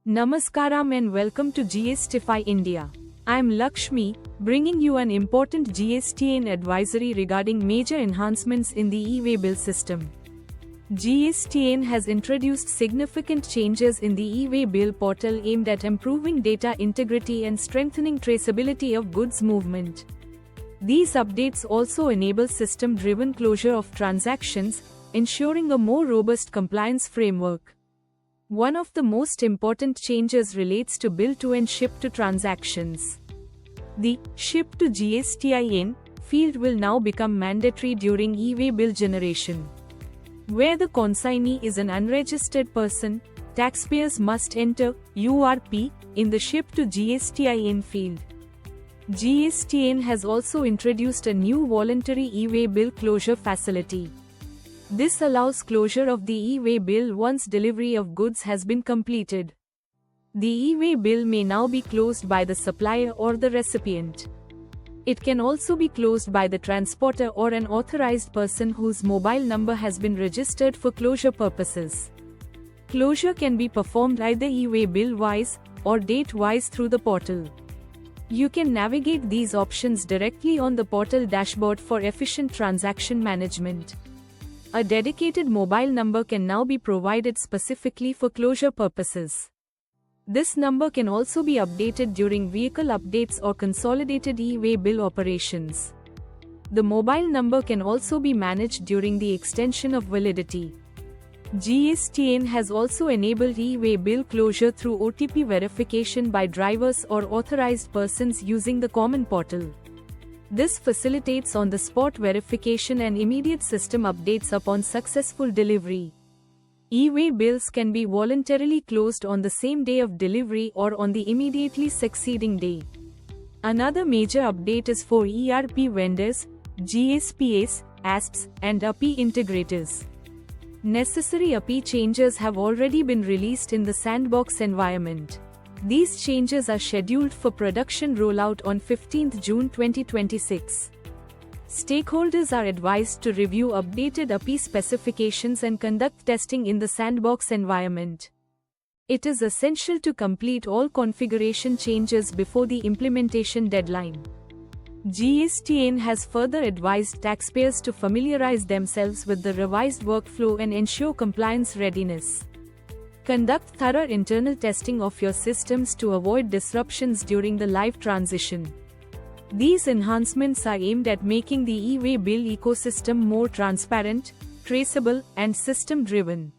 Namaskaram and welcome to GSTify India. I am Lakshmi, bringing you an important GSTN advisory regarding major enhancements in the e-way bill system. GSTN has introduced significant changes in the e-way bill portal aimed at improving data integrity and strengthening traceability of goods movement. These updates also enable system-driven closure of transactions, ensuring a more robust compliance framework. One of the most important changes relates to bill to and ship to transactions. The Ship to GSTIN field will now become mandatory during e-way bill generation. Where the consignee is an unregistered person, taxpayers must enter URP in the Ship to GSTIN field. GSTN has also introduced a new voluntary e-way bill closure facility. This allows closure of the e-way bill once delivery of goods has been completed. The e-way bill may now be closed by the supplier or the recipient. It can also be closed by the transporter or an authorized person whose mobile number has been registered for closure purposes. Closure can be performed either e-way bill-wise or date-wise through the portal. You can navigate these options directly on the portal dashboard for efficient transaction management. A dedicated mobile number can now be provided specifically for closure purposes. This number can also be updated during vehicle updates or consolidated e-way bill operations. The mobile number can also be managed during the extension of validity. GSTN has also enabled e-way bill closure through OTP verification by drivers or authorized persons using the common portal. This facilitates on-the-spot verification and immediate system updates upon successful delivery. E-way bills can be voluntarily closed on the same day of delivery or on the immediately succeeding day. Another major update is for ERP vendors, GSPs, ASPs, and API integrators. Necessary API changes have already been released in the sandbox environment. These changes are scheduled for production rollout on 15 June 2026. Stakeholders are advised to review updated API specifications and conduct testing in the sandbox environment. It is essential to complete all configuration changes before the implementation deadline. GSTN has further advised taxpayers to familiarize themselves with the revised workflow and ensure compliance readiness. Conduct thorough internal testing of your systems to avoid disruptions during the live transition. These enhancements are aimed at making the e-way bill ecosystem more transparent, traceable, and system-driven.